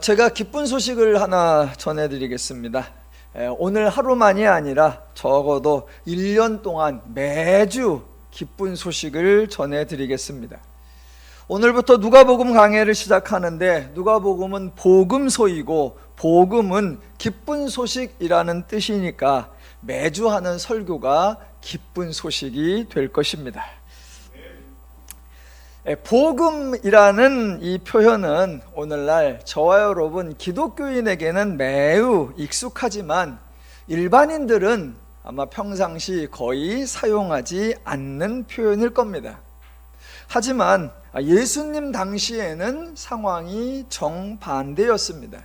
제가 기쁜 소식을 하나 전해드리겠습니다. 오늘 하루만이 아니라 적어도 1년 동안 매주 기쁜 소식을 전해드리겠습니다. 오늘부터 누가복음 강해를 시작하는데, 누가복음은 복음서이고 복음은 기쁜 소식이라는 뜻이니까 매주 하는 설교가 기쁜 소식이 될 것입니다. 복음이라는 이 표현은 오늘날 저와 여러분 기독교인에게는 매우 익숙하지만 일반인들은 아마 평상시 거의 사용하지 않는 표현일 겁니다. 하지만 예수님 당시에는 상황이 정반대였습니다.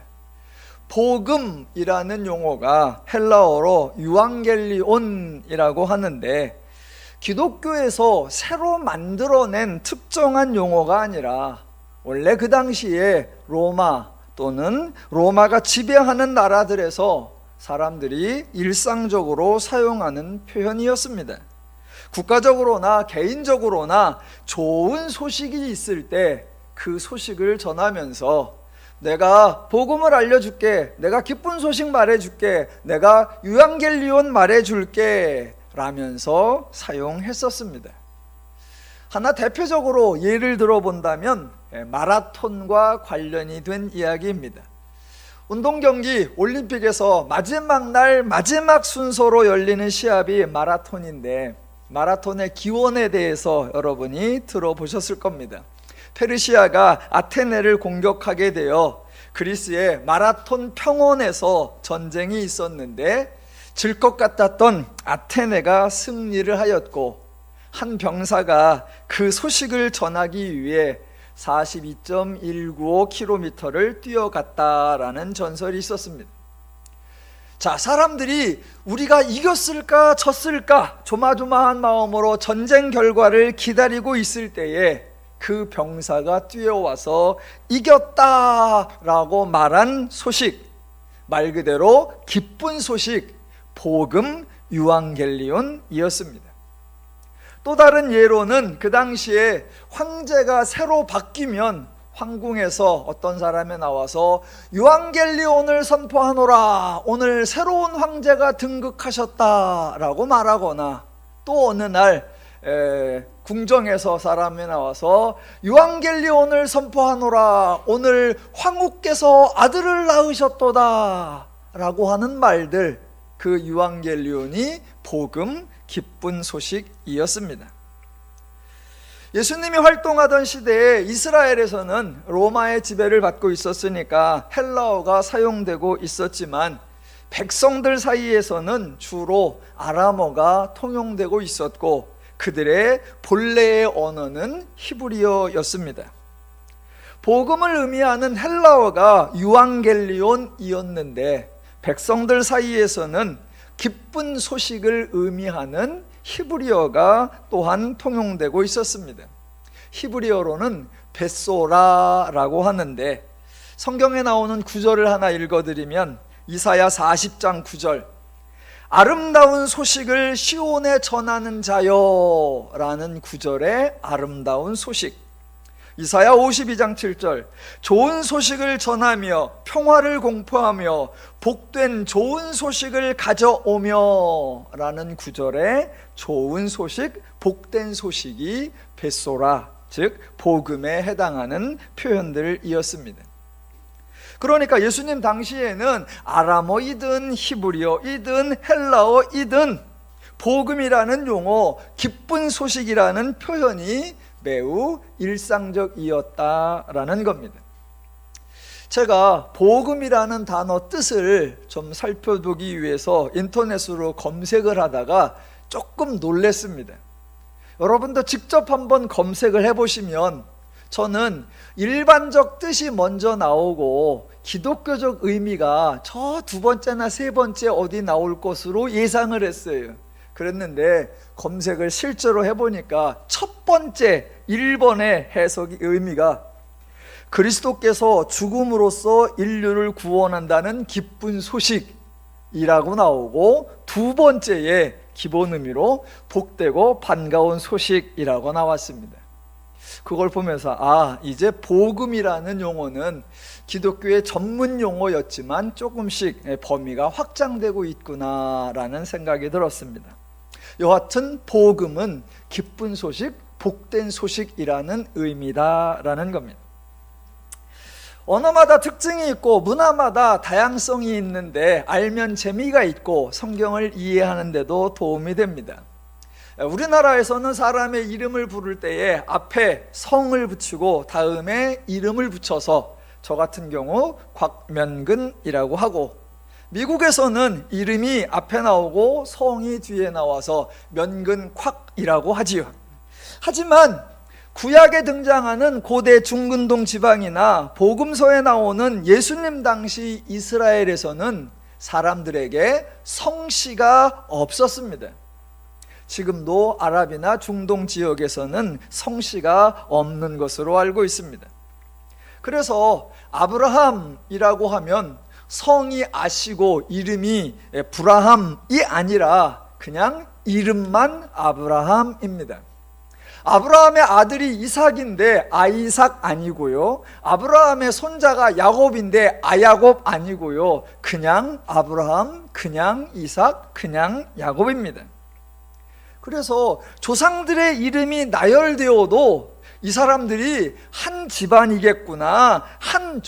복음이라는 용어가 헬라어로 유앙겔리온이라고 하는데, 기독교에서 새로 만들어낸 특정한 용어가 아니라 원래 그 당시에 로마 또는 로마가 지배하는 나라들에서 사람들이 일상적으로 사용하는 표현이었습니다. 국가적으로나 개인적으로나 좋은 소식이 있을 때 그 소식을 전하면서 내가 복음을 알려줄게, 내가 기쁜 소식 말해줄게, 내가 유앙겔리온 말해줄게 라면서 사용했었습니다. 하나 대표적으로 예를 들어본다면 마라톤과 관련이 된 이야기입니다. 운동경기 올림픽에서 마지막 날 마지막 순서로 열리는 시합이 마라톤인데, 마라톤의 기원에 대해서 여러분이 들어보셨을 겁니다. 페르시아가 아테네를 공격하게 되어 그리스의 마라톤 평원에서 전쟁이 있었는데, 질 것 같았던 아테네가 승리를 하였고, 한 병사가 그 소식을 전하기 위해 42.195km를 뛰어갔다라는 전설이 있었습니다. 자, 사람들이 우리가 이겼을까 졌을까 조마조마한 마음으로 전쟁 결과를 기다리고 있을 때에 그 병사가 뛰어와서 이겼다라고 말한 소식, 말 그대로 기쁜 소식, 복음 유앙겔리온이었습니다. 또 다른 예로는 그 당시에 황제가 새로 바뀌면 황궁에서 어떤 사람이 나와서 유앙겔리온을 선포하노라, 오늘 새로운 황제가 등극하셨다라고 말하거나, 또 어느 날 궁정에서 사람이 나와서 유앙겔리온을 선포하노라, 오늘 황후께서 아들을 낳으셨도다 라고 하는 말들, 그 유앙겔리온이 복음, 기쁜 소식이었습니다. 예수님이 활동하던 시대에 이스라엘에서는 로마의 지배를 받고 있었으니까 헬라어가 사용되고 있었지만, 백성들 사이에서는 주로 아람어가 통용되고 있었고, 그들의 본래의 언어는 히브리어였습니다. 복음을 의미하는 헬라어가 유앙겔리온이었는데, 백성들 사이에서는 기쁜 소식을 의미하는 히브리어가 또한 통용되고 있었습니다. 히브리어로는 베소라라고 하는데, 성경에 나오는 구절을 하나 읽어드리면 이사야 40장 9절, 아름다운 소식을 시온에 전하는 자여 라는 구절의 아름다운 소식. 이사야 52장 7절, 좋은 소식을 전하며 평화를 공포하며 복된 좋은 소식을 가져오며 라는 구절의 좋은 소식, 복된 소식이 베소라, 즉 복음에 해당하는 표현들이었습니다. 그러니까 예수님 당시에는 아람어이든 히브리어이든 헬라어이든 복음이라는 용어, 기쁜 소식이라는 표현이 매우 일상적이었다라는 겁니다. 제가 복음이라는 단어 뜻을 좀 살펴보기 위해서 인터넷으로 검색을 하다가 조금 놀랐습니다. 여러분도 직접 한번 검색을 해보시면, 저는 일반적 뜻이 먼저 나오고 기독교적 의미가 저 두 번째나 세 번째 어디 나올 것으로 예상을 했어요. 그랬는데 검색을 실제로 해보니까 첫 번째 1번의 해석의 의미가 그리스도께서 죽음으로써 인류를 구원한다는 기쁜 소식이라고 나오고, 두 번째에 기본 의미로 복되고 반가운 소식이라고 나왔습니다. 그걸 보면서 이제 복음이라는 용어는 기독교의 전문 용어였지만 조금씩 범위가 확장되고 있구나라는 생각이 들었습니다. 여하튼 복음은 기쁜 소식, 복된 소식이라는 의미다라는 겁니다. 언어마다 특징이 있고 문화마다 다양성이 있는데 알면 재미가 있고 성경을 이해하는 데도 도움이 됩니다. 우리나라에서는 사람의 이름을 부를 때에 앞에 성을 붙이고 다음에 이름을 붙여서 저 같은 경우 곽면근이라고 하고, 미국에서는 이름이 앞에 나오고 성이 뒤에 나와서 면근콱이라고 하지요. 하지만 구약에 등장하는 고대 중근동 지방이나 복음서에 나오는 예수님 당시 이스라엘에서는 사람들에게 성씨가 없었습니다. 지금도 아랍이나 중동 지역에서는 성씨가 없는 것으로 알고 있습니다. 그래서 아브라함이라고 하면 성이 아시고 이름이 브라함이 아니라 그냥 이름만 아브라함입니다. 아브라함의 아들이 이삭인데 아이삭 아니고요, 아브라함의 손자가 야곱인데 아야곱 아니고요, 그냥 아브라함, 그냥 이삭, 그냥 야곱입니다. 그래서 조상들의 이름이 나열되어도 이 사람들이 한 집안이겠구나, 한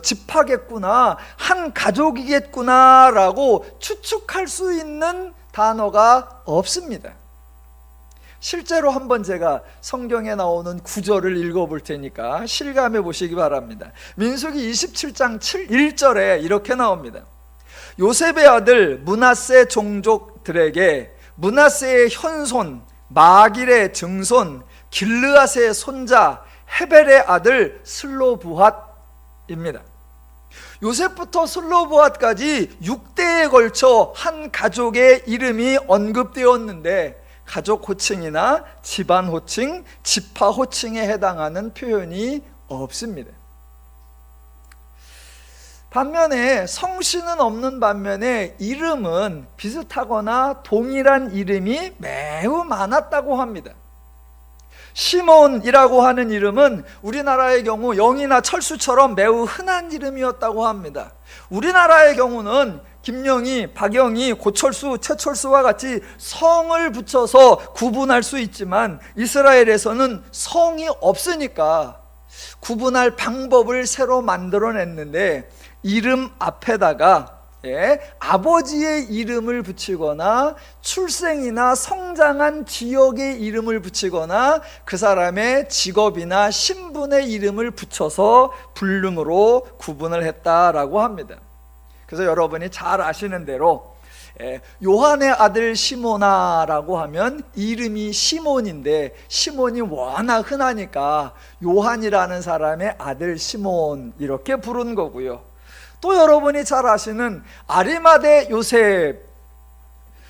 집파겠구나, 한 가족이겠구나라고 추측할 수 있는 단어가 없습니다. 실제로 한번 제가 성경에 나오는 구절을 읽어볼 테니까 실감해 보시기 바랍니다. 민수기 27장 1절에 이렇게 나옵니다. 요셉의 아들 므낫세 종족들에게 므낫세의 현손, 마길의 증손, 길르앗의 손자, 헤벨의 아들 슬로브핫입니다. 요셉부터 슬로브핫까지 6대에 걸쳐 한 가족의 이름이 언급되었는데 가족 호칭이나 집안 호칭, 지파 호칭에 해당하는 표현이 없습니다. 반면에 성씨는 없는 반면에 이름은 비슷하거나 동일한 이름이 매우 많았다고 합니다. 시몬이라고 하는 이름은 우리나라의 경우 영희나 철수처럼 매우 흔한 이름이었다고 합니다. 우리나라의 경우는 김영희, 박영희, 고철수, 최철수와 같이 성을 붙여서 구분할 수 있지만 이스라엘에서는 성이 없으니까 구분할 방법을 새로 만들어냈는데 이름 앞에다가 아버지의 이름을 붙이거나 출생이나 성장한 지역의 이름을 붙이거나 그 사람의 직업이나 신분의 이름을 붙여서 불름으로 구분을 했다라고 합니다. 그래서 여러분이 잘 아시는 대로 요한의 아들 시모나라고 하면 이름이 시몬인데 시몬이 워낙 흔하니까 요한이라는 사람의 아들 시몬 이렇게 부른 거고요. 또 여러분이 잘 아시는 아리마대 요셉,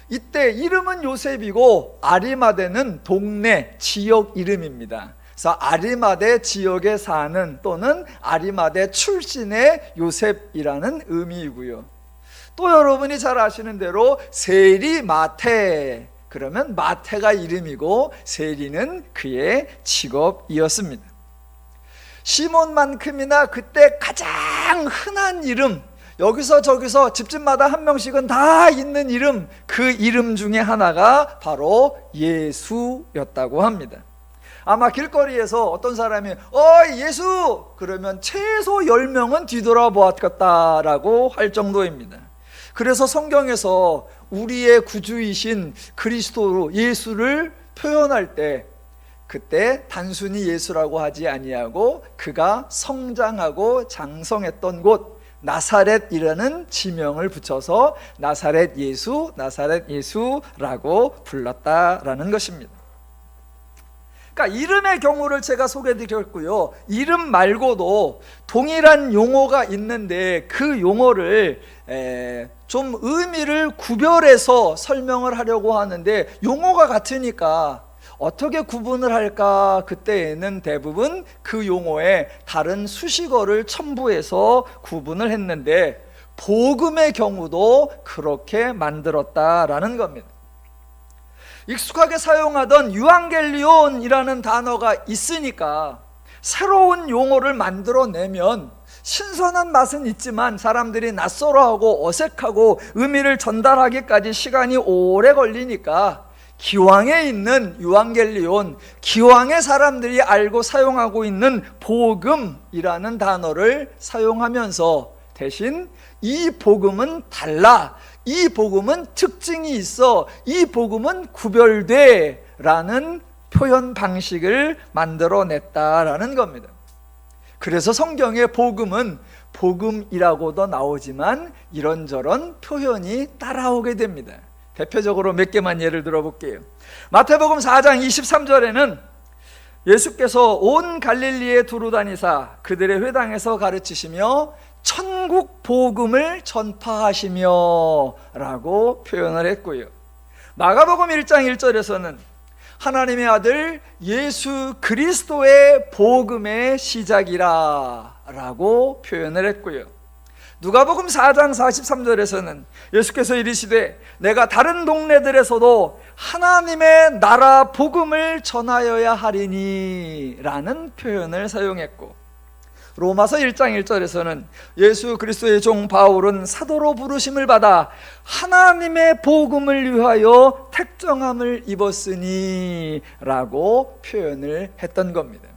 이때 이름은 요셉이고 아리마대는 동네 지역 이름입니다. 그래서 아리마대 지역에 사는 또는 아리마대 출신의 요셉이라는 의미이고요. 또 여러분이 잘 아시는 대로 세리 마태, 그러면 마태가 이름이고 세리는 그의 직업이었습니다. 시몬만큼이나 그때 가장 흔한 이름, 여기서 저기서 집집마다 한 명씩은 다 있는 이름, 그 이름 중에 하나가 바로 예수였다고 합니다. 아마 길거리에서 어떤 사람이 예수! 그러면 최소 10명은 뒤돌아보았겠다라고 할 정도입니다. 그래서 성경에서 우리의 구주이신 그리스도 예수를 표현할 때 그때 단순히 예수라고 하지 아니하고 그가 성장하고 장성했던 곳 나사렛이라는 지명을 붙여서 나사렛 예수라고 불렀다라는 것입니다. 그러니까 이름의 경우를 제가 소개해드렸고요. 이름 말고도 동일한 용어가 있는데 그 용어를 좀 의미를 구별해서 설명을 하려고 하는데 용어가 같으니까 어떻게 구분을 할까? 그때에는 대부분 그 용어에 다른 수식어를 첨부해서 구분을 했는데 복음의 경우도 그렇게 만들었다라는 겁니다. 익숙하게 사용하던 유앙겔리온이라는 단어가 있으니까 새로운 용어를 만들어내면 신선한 맛은 있지만 사람들이 낯설어하고 어색하고 의미를 전달하기까지 시간이 오래 걸리니까 기왕에 있는 유앙겔리온, 기왕에 사람들이 알고 사용하고 있는 복음이라는 단어를 사용하면서 대신 이 복음은 달라, 이 복음은 특징이 있어, 이 복음은 구별돼 라는 표현 방식을 만들어냈다라는 겁니다. 그래서 성경의 복음은 복음이라고도 나오지만 이런저런 표현이 따라오게 됩니다. 대표적으로 몇 개만 예를 들어볼게요. 마태복음 4장 23절에는 예수께서 온 갈릴리에 두루 다니사 그들의 회당에서 가르치시며 천국 복음을 전파하시며 라고 표현을 했고요. 마가복음 1장 1절에서는 하나님의 아들 예수 그리스도의 복음의 시작이라 라고 표현을 했고요. 누가복음 4장 43절에서는 예수께서 이르시되 내가 다른 동네들에서도 하나님의 나라 복음을 전하여야 하리니 라는 표현을 사용했고, 로마서 1장 1절에서는 예수 그리스도의 종 바울은 사도로 부르심을 받아 하나님의 복음을 위하여 택정함을 입었으니 라고 표현을 했던 겁니다.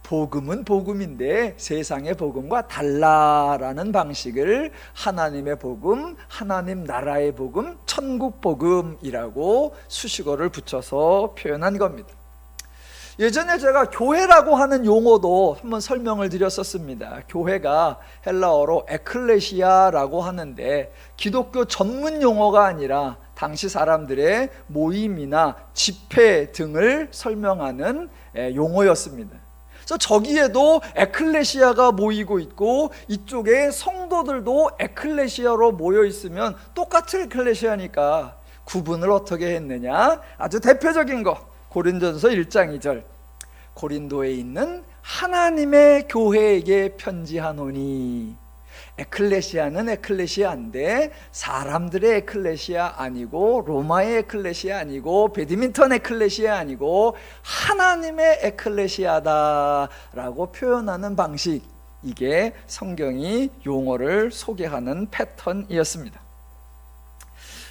복음은 복음인데 세상의 복음과 달라라는 방식을 하나님의 복음, 하나님 나라의 복음, 천국 복음이라고 수식어를 붙여서 표현한 겁니다. 예전에 제가 교회라고 하는 용어도 한번 설명을 드렸었습니다. 교회가 헬라어로 에클레시아라고 하는데 기독교 전문 용어가 아니라 당시 사람들의 모임이나 집회 등을 설명하는 용어였습니다. 그래서 저기에도 에클레시아가 모이고 있고 이쪽에 성도들도 에클레시아로 모여 있으면 똑같은 에클레시아니까 구분을 어떻게 했느냐? 아주 대표적인 거, 고린도전서 1장 2절, 고린도에 있는 하나님의 교회에게 편지하노니. 에클레시아는 에클레시아인데 사람들의 에클레시아 아니고, 로마의 에클레시아 아니고, 배드민턴 에클레시아 아니고 하나님의 에클레시아다라고 표현하는 방식, 이게 성경이 용어를 소개하는 패턴이었습니다.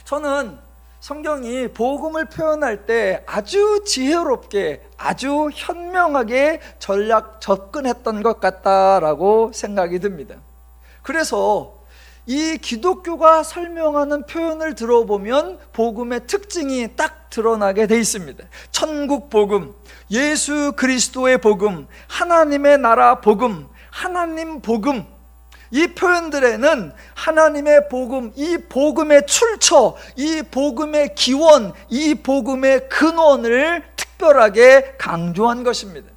저는 성경이 복음을 표현할 때 아주 지혜롭게, 아주 현명하게 전략 접근했던 것 같다라고 생각이 듭니다. 그래서 이 기독교가 설명하는 표현을 들어보면 복음의 특징이 딱 드러나게 돼 있습니다. 천국 복음, 예수 그리스도의 복음, 하나님의 나라 복음, 하나님 복음, 이 표현들에는 하나님의 복음, 이 복음의 출처, 이 복음의 기원, 이 복음의 근원을 특별하게 강조한 것입니다.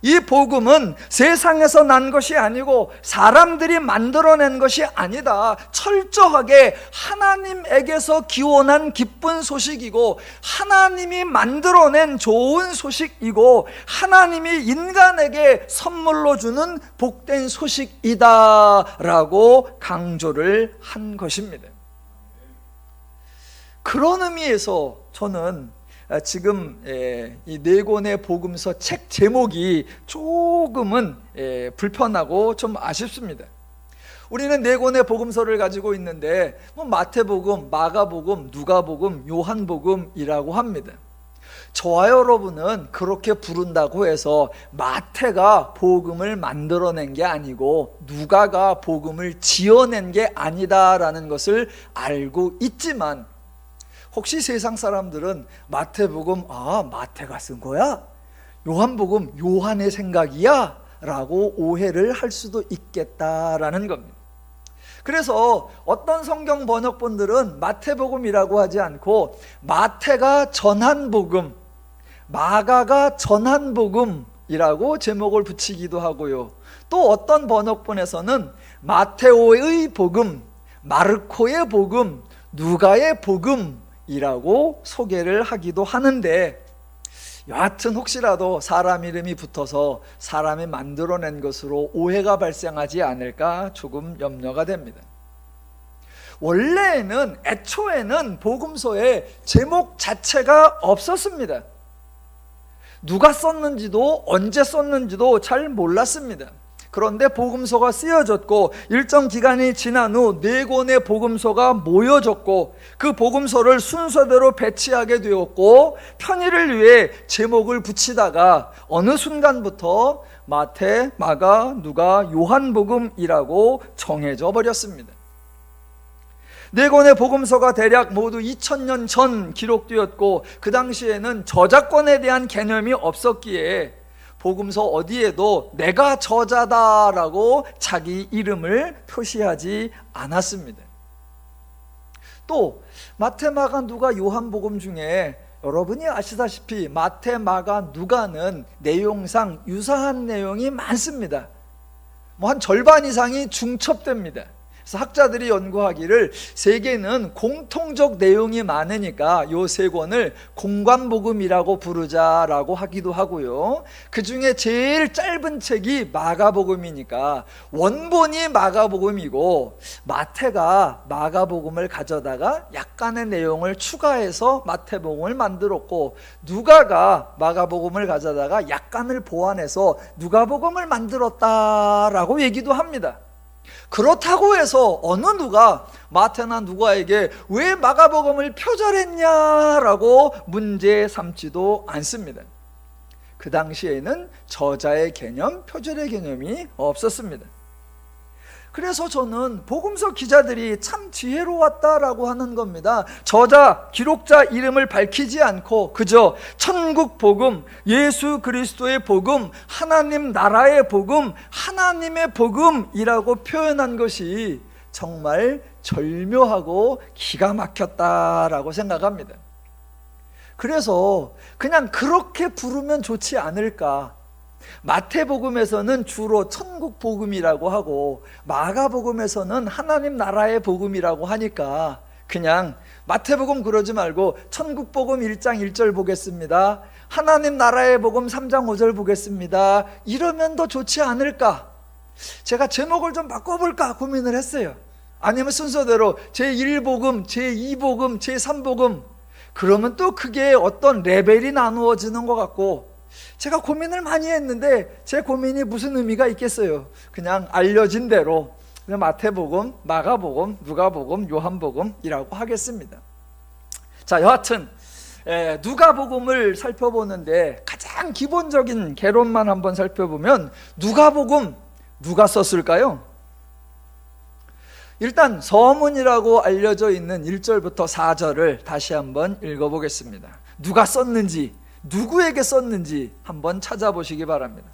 이 복음은 세상에서 난 것이 아니고 사람들이 만들어낸 것이 아니다. 철저하게 하나님에게서 기원한 기쁜 소식이고, 하나님이 만들어낸 좋은 소식이고, 하나님이 인간에게 선물로 주는 복된 소식이다 라고 강조를 한 것입니다. 그런 의미에서 저는 지금 이 네 권의 복음서 책 제목이 조금은 불편하고 좀 아쉽습니다. 우리는 네 권의 복음서를 가지고 있는데 마태복음, 마가복음, 누가복음, 요한복음이라고 합니다. 저와 여러분은 그렇게 부른다고 해서 마태가 복음을 만들어낸 게 아니고 누가가 복음을 지어낸 게 아니다라는 것을 알고 있지만, 혹시 세상 사람들은 마태복음, 마태가 쓴 거야? 요한복음, 요한의 생각이야? 라고 오해를 할 수도 있겠다라는 겁니다. 그래서 어떤 성경 번역본들은 마태복음이라고 하지 않고 마태가 전한 복음, 마가가 전한 복음이라고 제목을 붙이기도 하고요. 또 어떤 번역본에서는 마테오의 복음, 마르코의 복음, 누가의 복음 이라고 소개를 하기도 하는데, 여하튼 혹시라도 사람 이름이 붙어서 사람이 만들어낸 것으로 오해가 발생하지 않을까 조금 염려가 됩니다. 원래는, 애초에는 복음서에 제목 자체가 없었습니다. 누가 썼는지도 언제 썼는지도 잘 몰랐습니다. 그런데 복음서가 쓰여졌고 일정 기간이 지난 후 네 권의 복음서가 모여졌고 그 복음서를 순서대로 배치하게 되었고 편의를 위해 제목을 붙이다가 어느 순간부터 마태, 마가, 누가, 요한복음이라고 정해져 버렸습니다. 네 권의 복음서가 대략 모두 2000년 전 기록되었고 그 당시에는 저작권에 대한 개념이 없었기에 복음서 어디에도 내가 저자다라고 자기 이름을 표시하지 않았습니다. 또 마태, 마가, 누가, 요한복음 중에 여러분이 아시다시피 마태, 마가, 누가는 내용상 유사한 내용이 많습니다. 한 절반 이상이 중첩됩니다. 그래서 학자들이 연구하기를 세계는 공통적 내용이 많으니까 요 세 권을 공관복음이라고 부르자라고 하기도 하고요. 그 중에 제일 짧은 책이 마가복음이니까 원본이 마가복음이고 마태가 마가복음을 가져다가 약간의 내용을 추가해서 마태복음을 만들었고 누가가 마가복음을 가져다가 약간을 보완해서 누가복음을 만들었다라고 얘기도 합니다. 그렇다고 해서 어느 누가 마태나 누가에게 왜 마가복음을 표절했냐라고 문제 삼지도 않습니다. 그 당시에는 저자의 개념, 표절의 개념이 없었습니다. 그래서 저는 복음서 기자들이 참 지혜로웠다라고 하는 겁니다. 저자, 기록자 이름을 밝히지 않고 그저 천국 복음, 예수 그리스도의 복음, 하나님 나라의 복음, 하나님의 복음이라고 표현한 것이 정말 절묘하고 기가 막혔다라고 생각합니다. 그래서 그냥 그렇게 부르면 좋지 않을까. 마태복음에서는 주로 천국복음이라고 하고 마가복음에서는 하나님 나라의 복음이라고 하니까 그냥 마태복음 그러지 말고 천국복음 1장 1절 보겠습니다, 하나님 나라의 복음 3장 5절 보겠습니다, 이러면 더 좋지 않을까. 제가 제목을 좀 바꿔볼까 고민을 했어요. 아니면 순서대로 제1복음, 제2복음, 제3복음, 그러면 또 그게 어떤 레벨이 나누어지는 것 같고 제가 고민을 많이 했는데 제 고민이 무슨 의미가 있겠어요. 그냥 알려진 대로 마태복음, 마가복음, 누가복음, 요한복음이라고 하겠습니다. 자, 여하튼 누가복음을 살펴보는데 가장 기본적인 개론만 한번 살펴보면 누가복음 누가 썼을까요? 일단 서문이라고 알려져 있는 1절부터 4절을 다시 한번 읽어보겠습니다. 누가 썼는지, 누구에게 썼는지 한번 찾아보시기 바랍니다.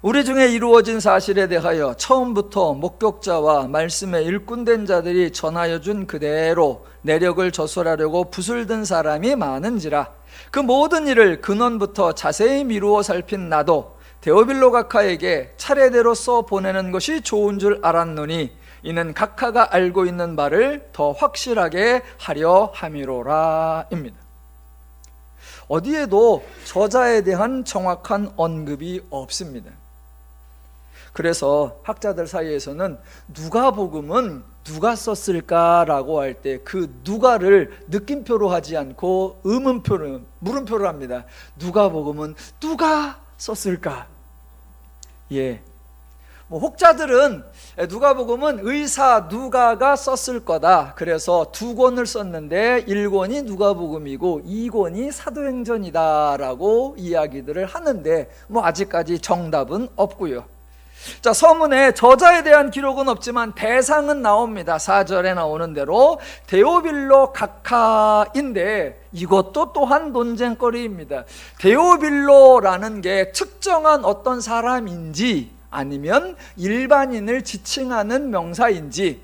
우리 중에 이루어진 사실에 대하여 처음부터 목격자와 말씀에 일꾼된 자들이 전하여 준 그대로 내력을 저술하려고 붓을 든 사람이 많은지라. 그 모든 일을 근원부터 자세히 미루어 살핀 나도 데오빌로 각하에게 차례대로 써 보내는 것이 좋은 줄 알았노니 이는 각하가 알고 있는 바를 더 확실하게 하려 함이로라 입니다. 어디에도 저자에 대한 정확한 언급이 없습니다. 그래서 학자들 사이에서는 누가복음은 누가 썼을까라고 할 때 그 누가를 느낌표로 하지 않고 의문표로, 물음표로 합니다. 누가복음은 누가 썼을까? 혹자들은 누가복음은 의사 누가가 썼을 거다. 그래서 2권을 썼는데 1권이 누가복음이고 2권이 사도행전이다 라고 이야기들을 하는데 아직까지 정답은 없고요. 자, 서문에 저자에 대한 기록은 없지만 대상은 나옵니다. 4절에 나오는 대로 데오빌로 각하인데 이것도 또한 논쟁거리입니다. 데오빌로라는 게 특정한 어떤 사람인지 아니면 일반인을 지칭하는 명사인지,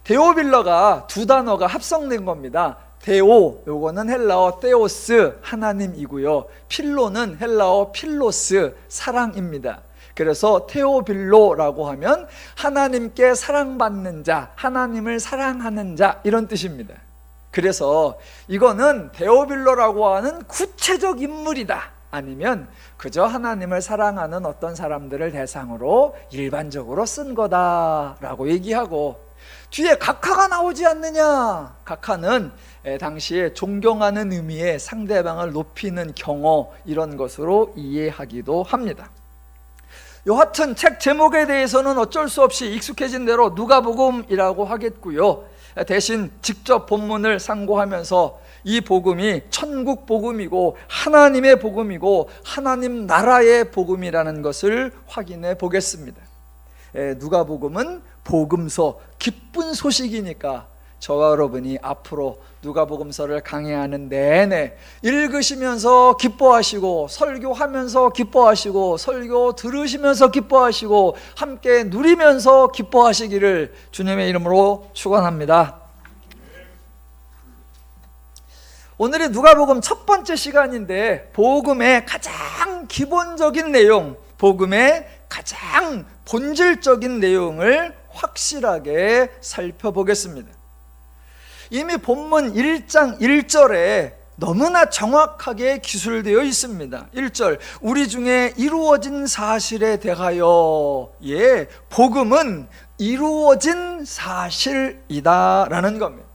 데오빌로가 두 단어가 합성된 겁니다. 데오, 요거는 헬라어 테오스, 하나님이고요. 필로는 헬라어 필로스, 사랑입니다. 그래서 테오빌로라고 하면 하나님께 사랑받는 자, 하나님을 사랑하는 자, 이런 뜻입니다. 그래서 이거는 데오빌로라고 하는 구체적 인물이다, 아니면 그저 하나님을 사랑하는 어떤 사람들을 대상으로 일반적으로 쓴 거다라고 얘기하고, 뒤에 각하가 나오지 않느냐. 각하는 당시에 존경하는 의미의 상대방을 높이는 경어, 이런 것으로 이해하기도 합니다. 여하튼 책 제목에 대해서는 어쩔 수 없이 익숙해진 대로 누가복음이라고 하겠고요. 대신 직접 본문을 상고하면서 이 복음이 천국 복음이고 하나님의 복음이고 하나님 나라의 복음이라는 것을 확인해 보겠습니다. 누가복음은 복음서, 기쁜 소식이니까 저와 여러분이 앞으로 누가복음서를 강해하는 내내 읽으시면서 기뻐하시고, 설교하면서 기뻐하시고, 설교 들으시면서 기뻐하시고, 함께 누리면서 기뻐하시기를 주님의 이름으로 축원합니다. 오늘이 누가복음 첫 번째 시간인데, 복음의 가장 기본적인 내용, 복음의 가장 본질적인 내용을 확실하게 살펴보겠습니다. 이미 본문 1장 1절에 너무나 정확하게 기술되어 있습니다. 1절, 우리 중에 이루어진 사실에 대하여, 복음은 이루어진 사실이다 라는 겁니다.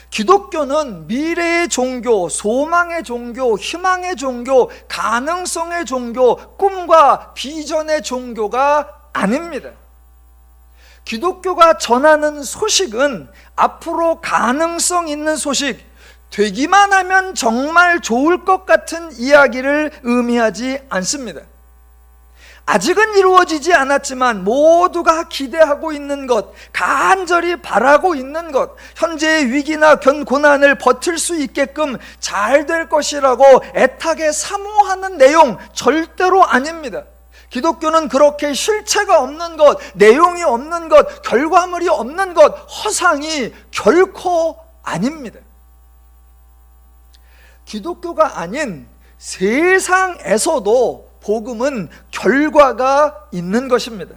기독교는 미래의 종교, 소망의 종교, 희망의 종교, 가능성의 종교, 꿈과 비전의 종교가 아닙니다. 기독교가 전하는 소식은 앞으로 가능성 있는 소식, 되기만 하면 정말 좋을 것 같은 이야기를 의미하지 않습니다. 아직은 이루어지지 않았지만 모두가 기대하고 있는 것, 간절히 바라고 있는 것, 현재의 위기나 고난을 버틸 수 있게끔 잘 될 것이라고 애타게 사모하는 내용 절대로 아닙니다. 기독교는 그렇게 실체가 없는 것, 내용이 없는 것, 결과물이 없는 것, 허상이 결코 아닙니다. 기독교가 아닌 세상에서도 복음은 결과가 있는 것입니다.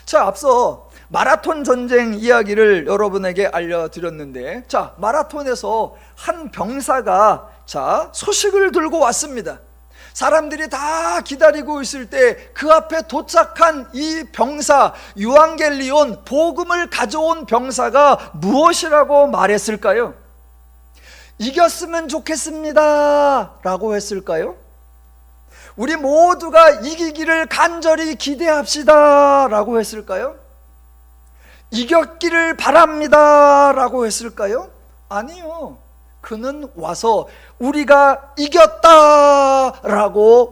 자, 앞서 마라톤 전쟁 이야기를 여러분에게 알려드렸는데, 자, 마라톤에서 한 병사가 소식을 들고 왔습니다. 사람들이 다 기다리고 있을 때 그 앞에 도착한 이 병사, 유앙겔리온, 복음을 가져온 병사가 무엇이라고 말했을까요? 이겼으면 좋겠습니다 라고 했을까요? 우리 모두가 이기기를 간절히 기대합시다 라고 했을까요? 이겼기를 바랍니다 라고 했을까요? 아니요. 그는 와서 우리가 이겼다라고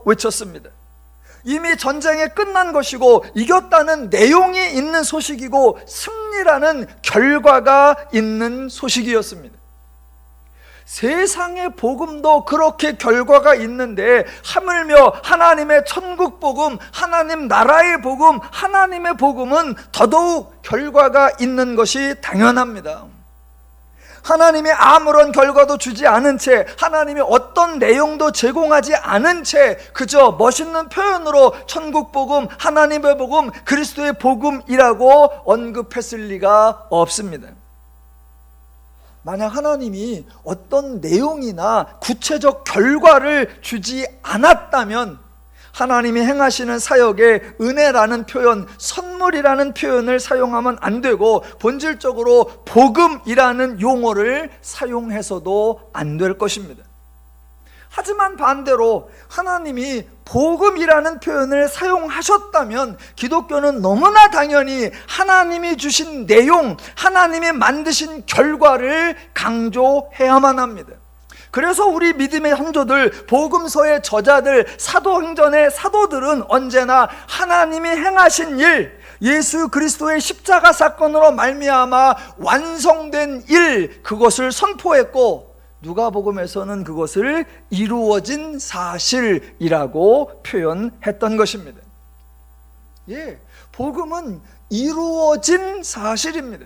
외쳤습니다. 이미 전쟁이 끝난 것이고 이겼다는 내용이 있는 소식이고 승리라는 결과가 있는 소식이었습니다. 세상의 복음도 그렇게 결과가 있는데, 하물며 하나님의 천국 복음, 하나님 나라의 복음, 하나님의 복음은 더더욱 결과가 있는 것이 당연합니다. 하나님이 아무런 결과도 주지 않은 채, 하나님이 어떤 내용도 제공하지 않은 채 그저 멋있는 표현으로 천국 복음, 하나님의 복음, 그리스도의 복음이라고 언급했을 리가 없습니다. 만약 하나님이 어떤 내용이나 구체적 결과를 주지 않았다면 하나님이 행하시는 사역에 은혜라는 표현, 선물이라는 표현을 사용하면 안 되고 본질적으로 복음이라는 용어를 사용해서도 안 될 것입니다. 하지만 반대로 하나님이 복음이라는 표현을 사용하셨다면 기독교는 너무나 당연히 하나님이 주신 내용, 하나님이 만드신 결과를 강조해야만 합니다. 그래서 우리 믿음의 형제들, 복음서의 저자들, 사도행전의 사도들은 언제나 하나님이 행하신 일, 예수 그리스도의 십자가 사건으로 말미암아 완성된 일, 그것을 선포했고, 누가복음에서는 그것을 이루어진 사실이라고 표현했던 것입니다. 복음은 이루어진 사실입니다.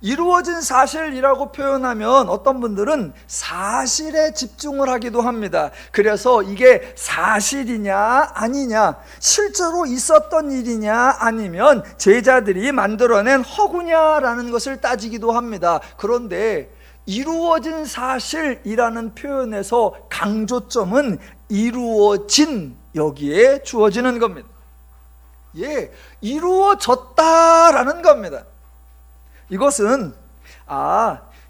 이루어진 사실이라고 표현하면 어떤 분들은 사실에 집중을 하기도 합니다. 그래서 이게 사실이냐 아니냐, 실제로 있었던 일이냐 아니면 제자들이 만들어낸 허구냐라는 것을 따지기도 합니다. 그런데 이루어진 사실이라는 표현에서 강조점은 이루어진, 여기에 주어지는 겁니다. 이루어졌다라는 겁니다. 이것은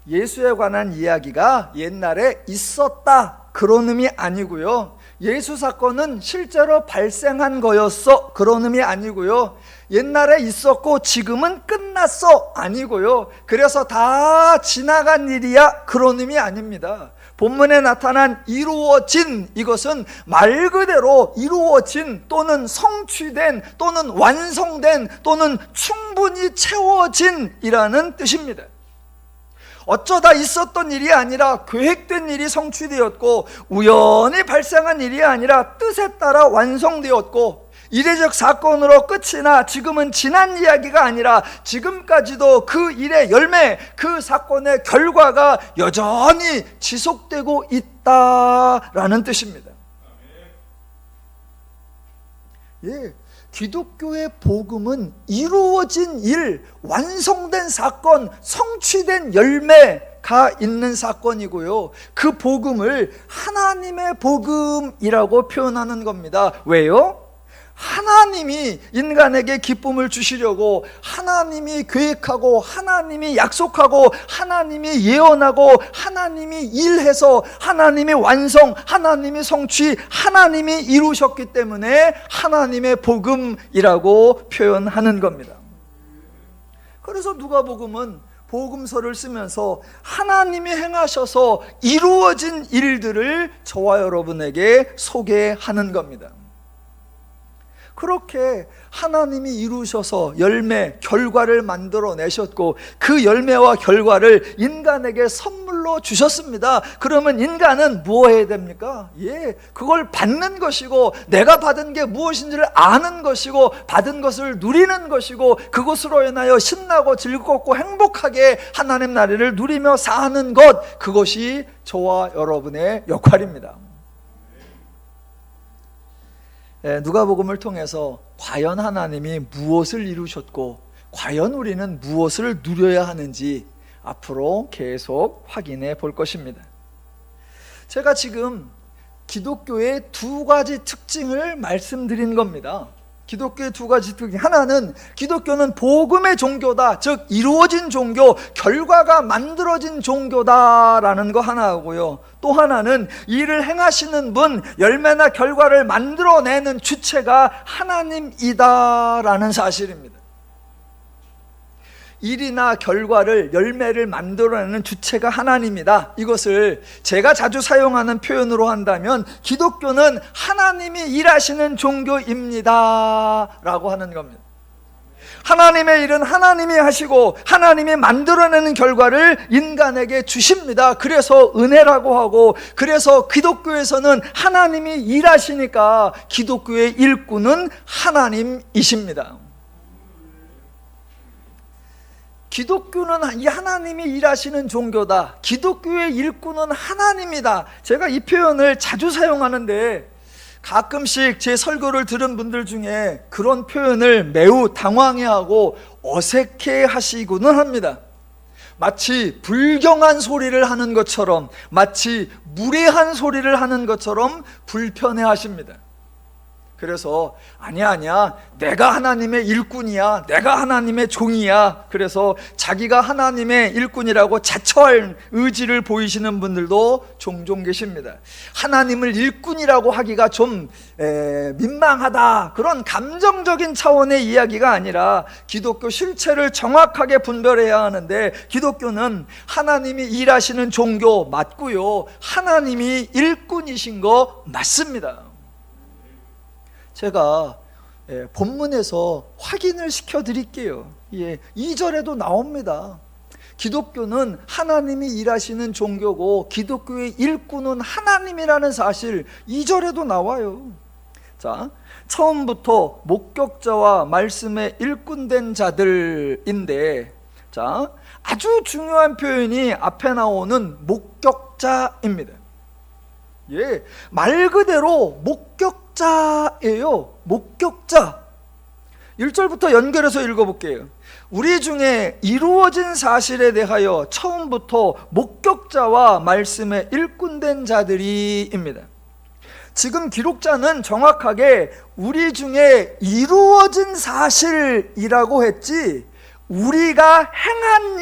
예수에 관한 이야기가 옛날에 있었다, 그런 의미 아니고요. 예수 사건은 실제로 발생한 거였어, 그런 의미 아니고요. 옛날에 있었고 지금은 끝났어, 아니고요. 그래서 다 지나간 일이야, 그런 의미 아닙니다. 본문에 나타난 이루어진, 이것은 말 그대로 이루어진 또는 성취된 또는 완성된 또는 충분히 채워진 이라는 뜻입니다. 어쩌다 있었던 일이 아니라 계획된 일이 성취되었고, 우연히 발생한 일이 아니라 뜻에 따라 완성되었고, 이례적 사건으로 끝이나 지금은 지난 이야기가 아니라 지금까지도 그 일의 열매, 그 사건의 결과가 여전히 지속되고 있다라는 뜻입니다. 예, 기독교의 복음은 이루어진 일, 완성된 사건, 성취된 열매가 있는 사건이고요. 그 복음을 하나님의 복음이라고 표현하는 겁니다. 왜요? 하나님이 인간에게 기쁨을 주시려고 하나님이 계획하고 하나님이 약속하고 하나님이 예언하고 하나님이 일해서 하나님이 완성, 하나님이 성취, 하나님이 이루셨기 때문에 하나님의 복음이라고 표현하는 겁니다. 그래서 누가복음은 복음서를 쓰면서 하나님이 행하셔서 이루어진 일들을 저와 여러분에게 소개하는 겁니다. 그렇게 하나님이 이루셔서 열매, 결과를 만들어내셨고 그 열매와 결과를 인간에게 선물로 주셨습니다. 그러면 인간은 뭐 해야 됩니까? 예, 그걸 받는 것이고 내가 받은 게 무엇인지를 아는 것이고 받은 것을 누리는 것이고 그것으로 인하여 신나고 즐겁고 행복하게 하나님 나라를 누리며 사는 것, 그것이 저와 여러분의 역할입니다. 누가복음을 통해서 과연 하나님이 무엇을 이루셨고 과연 우리는 무엇을 누려야 하는지 앞으로 계속 확인해 볼 것입니다. 제가 지금 기독교의 두 가지 특징을 말씀드린 겁니다. 기독교의 두 가지 특징, 하나는 기독교는 복음의 종교다, 즉 이루어진 종교, 결과가 만들어진 종교다라는 거 하나고요. 또 하나는 일을 행하시는 분, 열매나 결과를 만들어내는 주체가 하나님이다라는 사실입니다. 일이나 결과를, 열매를 만들어내는 주체가 하나님이다. 이것을 제가 자주 사용하는 표현으로 한다면 기독교는 하나님이 일하시는 종교입니다 라고 하는 겁니다. 하나님의 일은 하나님이 하시고 하나님이 만들어내는 결과를 인간에게 주십니다. 그래서 은혜라고 하고, 그래서 기독교에서는 하나님이 일하시니까 기독교의 일꾼은 하나님이십니다. 기독교는 이 하나님이 일하시는 종교다, 기독교의 일꾼은 하나님이다. 제가 이 표현을 자주 사용하는데 가끔씩 제 설교를 들은 분들 중에 그런 표현을 매우 당황해하고 어색해 하시고는 합니다. 마치 불경한 소리를 하는 것처럼, 마치 무례한 소리를 하는 것처럼 불편해 하십니다. 그래서 아니야 내가 하나님의 일꾼이야, 내가 하나님의 종이야. 그래서 자기가 하나님의 일꾼이라고 자처할 의지를 보이시는 분들도 종종 계십니다. 하나님을 일꾼이라고 하기가 좀 민망하다, 그런 감정적인 차원의 이야기가 아니라 기독교 실체를 정확하게 분별해야 하는데, 기독교는 하나님이 일하시는 종교 맞고요, 하나님이 일꾼이신 거 맞습니다. 제가 본문에서 확인을 시켜드릴게요. 2절에도 나옵니다. 기독교는 하나님이 일하시는 종교고 기독교의 일꾼은 하나님이라는 사실 2절에도 나와요. 자, 처음부터 목격자와 말씀에 일꾼된 자들인데, 자, 아주 중요한 표현이 앞에 나오는 목격자입니다. 예, 말 그대로 목격자예요. 목격자. 1절부터 연결해서 읽어볼게요. 우리 중에 이루어진 사실에 대하여 처음부터 목격자와 말씀에 일꾼된 자들이입니다. 지금 기록자는 정확하게 우리 중에 이루어진 사실이라고 했지 우리가 행한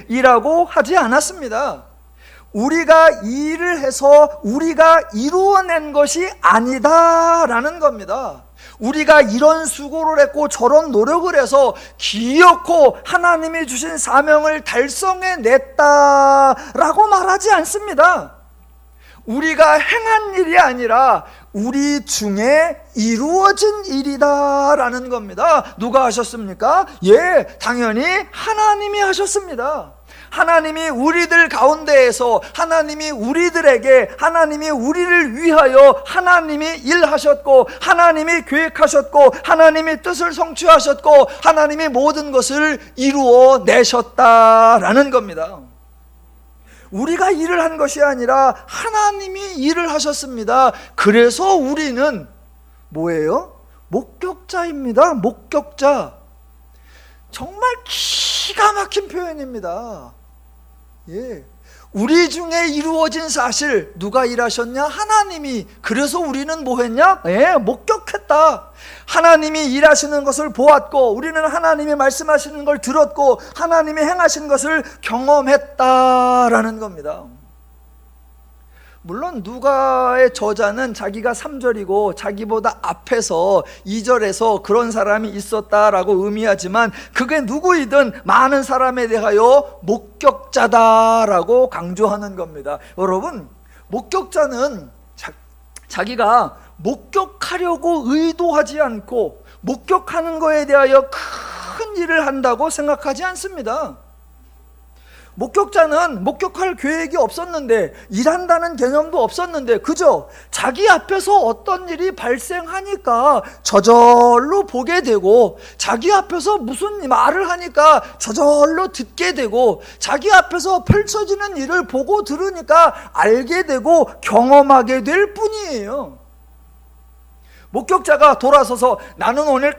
일이라고 하지 않았습니다. 우리가 일을 해서 우리가 이루어낸 것이 아니다라는 겁니다. 우리가 이런 수고를 했고 저런 노력을 해서 기어코 하나님이 주신 사명을 달성해냈다라고 말하지 않습니다. 우리가 행한 일이 아니라 우리 중에 이루어진 일이다라는 겁니다. 누가 하셨습니까? 예, 당연히 하나님이 하셨습니다. 하나님이 우리들 가운데에서 하나님이 우리들에게 하나님이 우리를 위하여 하나님이 일하셨고 하나님이 계획하셨고 하나님이 뜻을 성취하셨고 하나님이 모든 것을 이루어 내셨다라는 겁니다. 우리가 일을 한 것이 아니라 하나님이 일을 하셨습니다. 그래서 우리는 뭐예요? 목격자입니다. 목격자. 정말 기가 막힌 표현입니다. 예, 우리 중에 이루어진 사실 누가 일하셨냐? 하나님이. 그래서 우리는 뭐 했냐? 예, 목격했다. 하나님이 일하시는 것을 보았고 우리는 하나님이 말씀하시는 걸 들었고 하나님이 행하신 것을 경험했다라는 겁니다. 물론 누가의 저자는 자기가 3절이고 자기보다 앞에서 2절에서 그런 사람이 있었다라고 의미하지만 그게 누구이든 많은 사람에 대하여 목격자다라고 강조하는 겁니다. 여러분, 목격자는 자기가 목격하려고 의도하지 않고 목격하는 거에 대하여 큰 일을 한다고 생각하지 않습니다. 목격자는 목격할 계획이 없었는데 일한다는 개념도 없었는데 그저 자기 앞에서 어떤 일이 발생하니까 저절로 보게 되고 자기 앞에서 무슨 말을 하니까 저절로 듣게 되고 자기 앞에서 펼쳐지는 일을 보고 들으니까 알게 되고 경험하게 될 뿐이에요. 목격자가 돌아서서 나는 오늘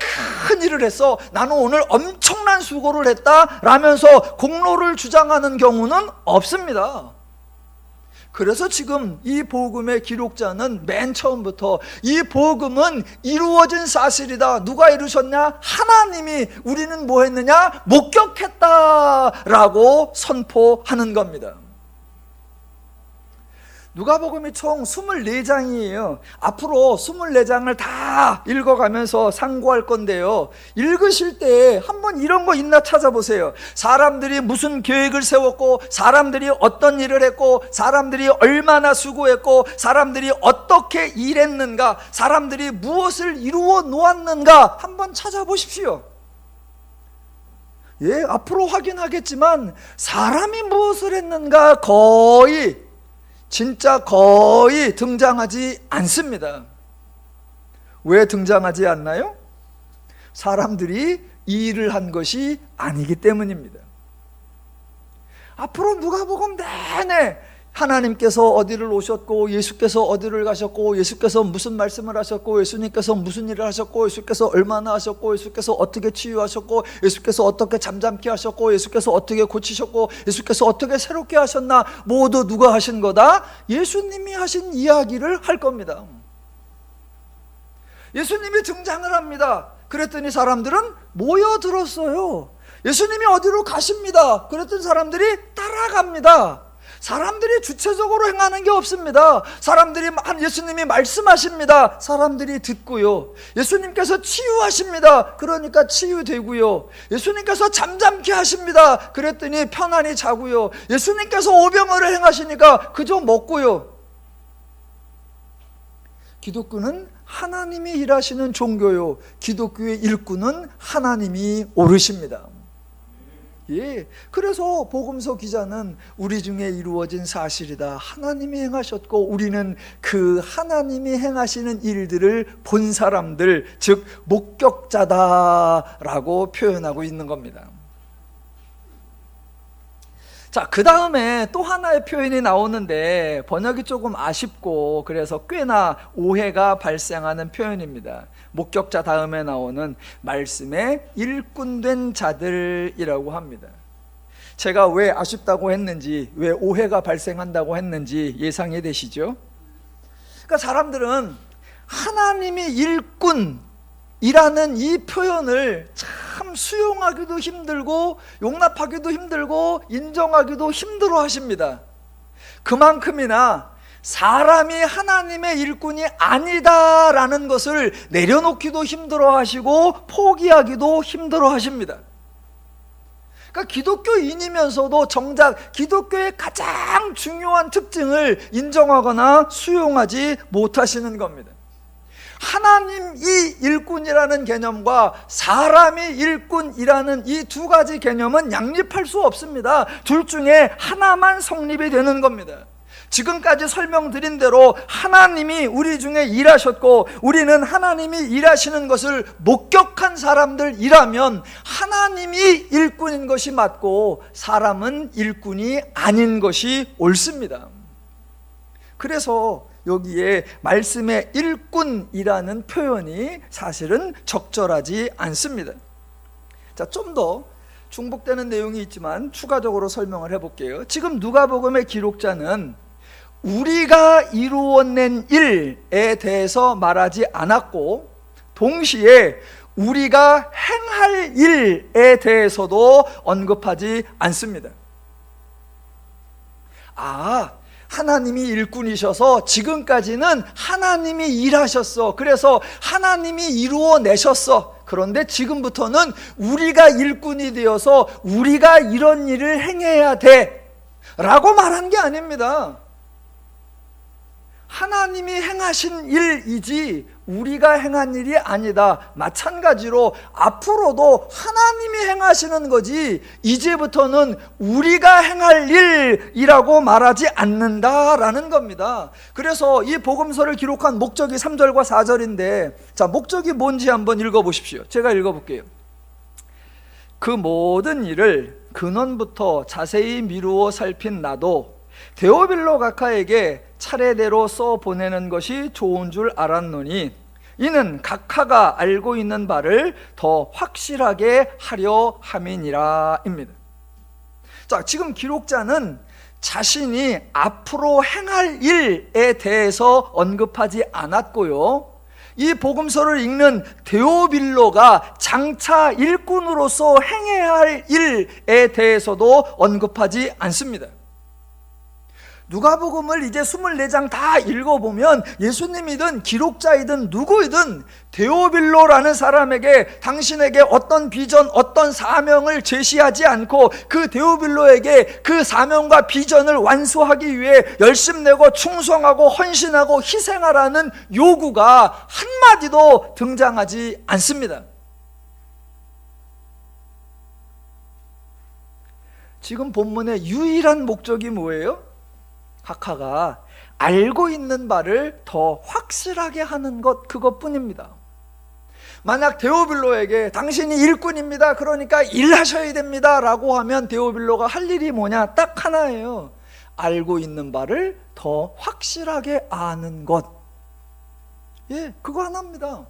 큰 일을 했어, 나는 오늘 엄청난 수고를 했다 라면서 공로를 주장하는 경우는 없습니다. 그래서 지금 이 복음의 기록자는 맨 처음부터 이 복음은 이루어진 사실이다. 누가 이루셨냐? 하나님이. 우리는 뭐 했느냐? 목격했다라고 선포하는 겁니다. 누가복음이 총 24장이에요. 앞으로 24장을 다 읽어가면서 상고할 건데요, 읽으실 때 한번 이런 거 있나 찾아보세요. 사람들이 무슨 계획을 세웠고 사람들이 어떤 일을 했고 사람들이 얼마나 수고했고 사람들이 어떻게 일했는가, 사람들이 무엇을 이루어 놓았는가 한번 찾아보십시오. 예, 앞으로 확인하겠지만 사람이 무엇을 했는가 진짜 거의 등장하지 않습니다. 왜 등장하지 않나요? 사람들이 이 일을 한 것이 아니기 때문입니다. 앞으로 누가복음 내내 하나님께서 어디를 오셨고 예수께서 어디를 가셨고 예수께서 무슨 말씀을 하셨고 예수님께서 무슨 일을 하셨고 예수께서 얼마나 하셨고 예수께서 어떻게 치유하셨고 예수께서 어떻게 잠잠케 하셨고 예수께서 어떻게 고치셨고 예수께서 어떻게 새롭게 하셨나, 모두 누가 하신 거다? 예수님이 하신 이야기를 할 겁니다. 예수님이 등장을 합니다. 그랬더니 사람들은 모여들었어요. 예수님이 어디로 가십니다. 그랬더니 사람들이 따라갑니다. 사람들이 주체적으로 행하는 게 없습니다. 사람들이 예수님이 말씀하십니다. 사람들이 듣고요. 예수님께서 치유하십니다. 그러니까 치유되고요. 예수님께서 잠잠케 하십니다. 그랬더니 편안히 자고요. 예수님께서 오병을 행하시니까 그저 먹고요. 기독교는 하나님이 일하시는 종교요, 기독교의 일꾼은 하나님이 오르십니다. 예, 그래서 복음서 기자는 우리 중에 이루어진 사실이다, 하나님이 행하셨고 우리는 그 하나님이 행하시는 일들을 본 사람들, 즉 목격자다라고 표현하고 있는 겁니다. 자, 그 다음에 또 하나의 표현이 나오는데 번역이 조금 아쉽고 그래서 꽤나 오해가 발생하는 표현입니다. 목격자 다음에 나오는 말씀에 일꾼된 자들이라고 합니다. 제가 왜 아쉽다고 했는지, 왜 오해가 발생한다고 했는지 예상이 되시죠? 그러니까 사람들은 하나님이 일꾼이라는 이 표현을 참 수용하기도 힘들고 용납하기도 힘들고 인정하기도 힘들어 하십니다. 그만큼이나 사람이 하나님의 일꾼이 아니다라는 것을 내려놓기도 힘들어하시고 포기하기도 힘들어하십니다. 그러니까 기독교인이면서도 정작 기독교의 가장 중요한 특징을 인정하거나 수용하지 못하시는 겁니다. 하나님이 일꾼이라는 개념과 사람이 일꾼이라는 이 두 가지 개념은 양립할 수 없습니다. 둘 중에 하나만 성립이 되는 겁니다. 지금까지 설명드린 대로 하나님이 우리 중에 일하셨고 우리는 하나님이 일하시는 것을 목격한 사람들이라면 하나님이 일꾼인 것이 맞고 사람은 일꾼이 아닌 것이 옳습니다. 그래서 여기에 말씀의 일꾼이라는 표현이 사실은 적절하지 않습니다. 자, 좀 더 중복되는 내용이 있지만 추가적으로 설명을 해볼게요. 지금 누가복음의 기록자는 우리가 이루어낸 일에 대해서 말하지 않았고 동시에 우리가 행할 일에 대해서도 언급하지 않습니다. 하나님이 일꾼이셔서 지금까지는 하나님이 일하셨어. 그래서 하나님이 이루어내셨어. 그런데 지금부터는 우리가 일꾼이 되어서 우리가 이런 일을 행해야 돼 라고 말한 게 아닙니다. 하나님이 행하신 일이지 우리가 행한 일이 아니다. 마찬가지로 앞으로도 하나님이 행하시는 거지 이제부터는 우리가 행할 일이라고 말하지 않는다라는 겁니다. 그래서 이 복음서를 기록한 목적이 3절과 4절인데 자, 목적이 뭔지 한번 읽어보십시오. 제가 읽어볼게요. 그 모든 일을 근원부터 자세히 미루어 살핀 나도 데오빌로 각하에게 차례대로 써 보내는 것이 좋은 줄 알았노니 이는 각하가 알고 있는 바를 더 확실하게 하려 함이니라 입니다. 자, 지금 기록자는 자신이 앞으로 행할 일에 대해서 언급하지 않았고요, 이 복음서를 읽는 데오빌로가 장차 일꾼으로서 행해야 할 일에 대해서도 언급하지 않습니다. 누가복음을 이제 24장 다 읽어보면 예수님이든 기록자이든 누구이든 데오빌로라는 사람에게 당신에게 어떤 비전, 어떤 사명을 제시하지 않고 그 데오빌로에게 그 사명과 비전을 완수하기 위해 열심내고 충성하고 헌신하고 희생하라는 요구가 한마디도 등장하지 않습니다. 지금 본문의 유일한 목적이 뭐예요? 각하가 알고 있는 바를 더 확실하게 하는 것, 그것뿐입니다. 만약 데오빌로에게 당신이 일꾼입니다, 그러니까 일하셔야 됩니다 라고 하면 데오빌로가 할 일이 뭐냐? 딱 하나예요. 알고 있는 바를 더 확실하게 아는 것. 그거 하나입니다.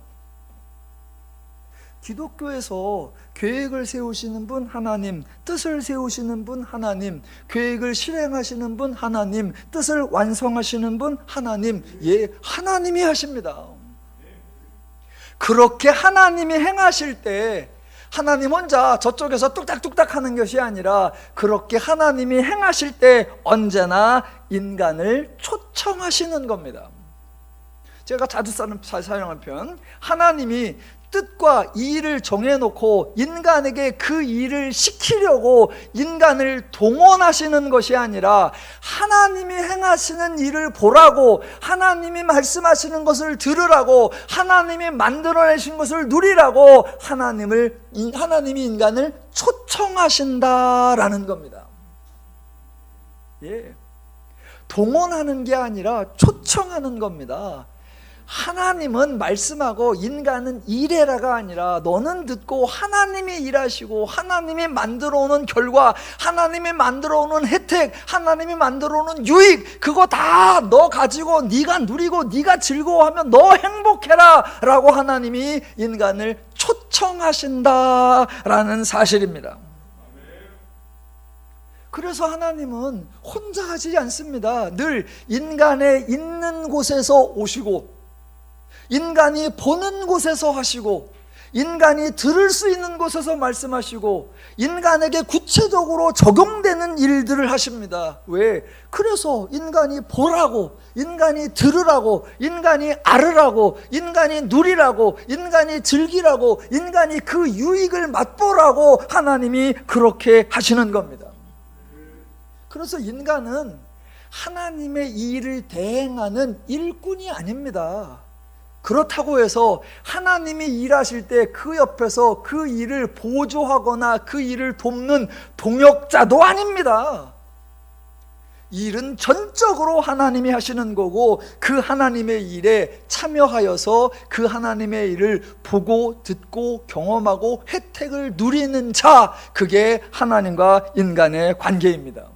기독교에서 계획을 세우시는 분 하나님, 뜻을 세우시는 분 하나님, 계획을 실행하시는 분 하나님, 뜻을 완성하시는 분 하나님, 하나님이 하십니다. 그렇게 하나님이 행하실 때 하나님 혼자 저쪽에서 뚝딱뚝딱 하는 것이 아니라 그렇게 하나님이 행하실 때 언제나 인간을 초청하시는 겁니다. 제가 자주 사용한 표현, 하나님이 뜻과 일을 정해놓고 인간에게 그 일을 시키려고 인간을 동원하시는 것이 아니라 하나님이 행하시는 일을 보라고, 하나님이 말씀하시는 것을 들으라고, 하나님이 만들어내신 것을 누리라고 하나님이 인간을 초청하신다라는 겁니다. 동원하는 게 아니라 초청하는 겁니다. 하나님은 말씀하고 인간은 일해라가 아니라 너는 듣고 하나님이 일하시고 하나님이 만들어 오는 결과, 하나님이 만들어 오는 혜택, 하나님이 만들어 오는 유익, 그거 다 너 가지고 네가 누리고 네가 즐거워하면 너 행복해라 라고 하나님이 인간을 초청하신다라는 사실입니다. 그래서 하나님은 혼자 하지 않습니다. 늘 인간의 있는 곳에서 오시고 인간이 보는 곳에서 하시고 인간이 들을 수 있는 곳에서 말씀하시고 인간에게 구체적으로 적용되는 일들을 하십니다. 왜? 그래서 인간이 보라고, 인간이 들으라고, 인간이 알으라고, 인간이 누리라고, 인간이 즐기라고, 인간이 그 유익을 맛보라고 하나님이 그렇게 하시는 겁니다. 그래서 인간은 하나님의 일을 대행하는 일꾼이 아닙니다. 그렇다고 해서 하나님이 일하실 때 그 옆에서 그 일을 보조하거나 그 일을 돕는 동역자도 아닙니다. 일은 전적으로 하나님이 하시는 거고 그 하나님의 일에 참여하여서 그 하나님의 일을 보고 듣고 경험하고 혜택을 누리는 자, 그게 하나님과 인간의 관계입니다.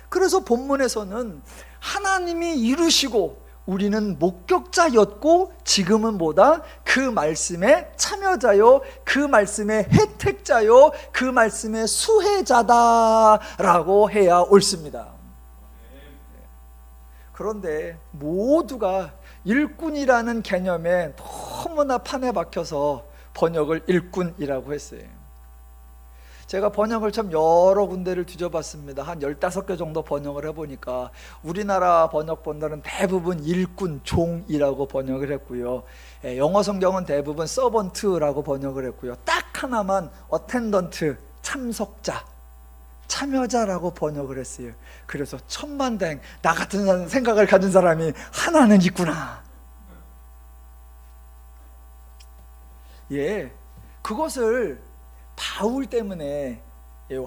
그래서 본문에서는 하나님이 이루시고 우리는 목격자였고 지금은 뭐다? 그 말씀의 참여자요, 그 말씀의 혜택자요, 그 말씀의 수혜자다라고 해야 옳습니다. 그런데 모두가 일꾼이라는 개념에 너무나 판에 박혀서 번역을 일꾼이라고 했어요. 제가 번역을 참 여러 군데를 뒤져봤습니다. 한 15개 정도 번역을 해보니까 우리나라 번역본들은 대부분 일꾼, 종이라고 번역을 했고요. 영어 성경은 대부분 서번트라고 번역을 했고요. 딱 하나만 어텐던트, 참석자, 참여자라고 번역을 했어요. 그래서 천만다행, 나 같은 생각을 가진 사람이 하나는 있구나. 예, 그것을 바울 때문에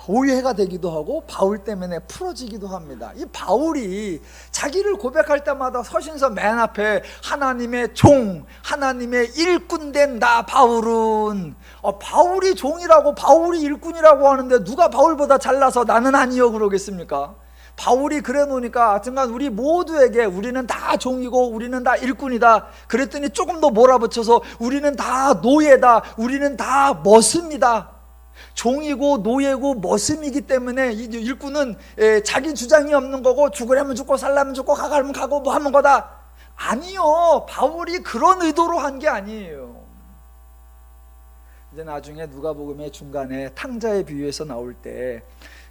오해가 되기도 하고 바울 때문에 풀어지기도 합니다. 이 바울이 자기를 고백할 때마다 서신서 맨 앞에 하나님의 종, 하나님의 일꾼된 나 바울은, 바울이 종이라고 바울이 일꾼이라고 하는데 누가 바울보다 잘나서 나는 아니요 그러겠습니까? 바울이 그래 놓으니까 하여튼간 우리 모두에게 우리는 다 종이고 우리는 다 일꾼이다. 그랬더니 조금 더 몰아붙여서 우리는 다 노예다, 우리는 다 머슴이다. 종이고 노예고 머슴이기 때문에 이 일꾼은 자기 주장이 없는 거고 죽으려면 죽고 살려면 죽고 가가면 가고 뭐 하는 거다. 아니요, 바울이 그런 의도로 한 게 아니에요. 이제 나중에 누가복음의 중간에 탕자의 비유에서 나올 때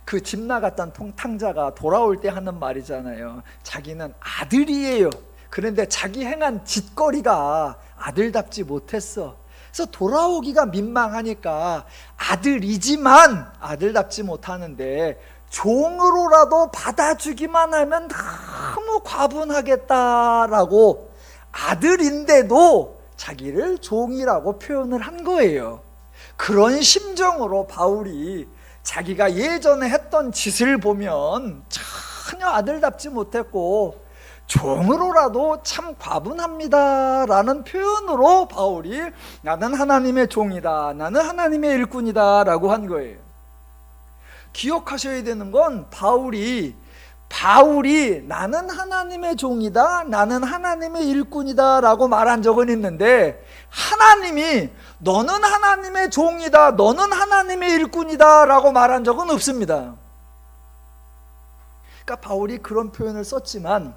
그 집 나갔던 탕자가 돌아올 때 하는 말이잖아요. 자기는 아들이에요. 그런데 자기 행한 짓거리가 아들답지 못했어. 그래서 돌아오기가 민망하니까 아들이지만 아들답지 못하는데 종으로라도 받아주기만 하면 너무 과분하겠다라고 아들인데도 자기를 종이라고 표현을 한 거예요. 그런 심정으로 바울이 자기가 예전에 했던 짓을 보면 전혀 아들답지 못했고 종으로라도 참 과분합니다 라는 표현으로 바울이 나는 하나님의 종이다, 나는 하나님의 일꾼이다 라고 한 거예요. 기억하셔야 되는 건 바울이 나는 하나님의 종이다, 나는 하나님의 일꾼이다 라고 말한 적은 있는데 하나님이 너는 하나님의 종이다, 너는 하나님의 일꾼이다 라고 말한 적은 없습니다. 그러니까 바울이 그런 표현을 썼지만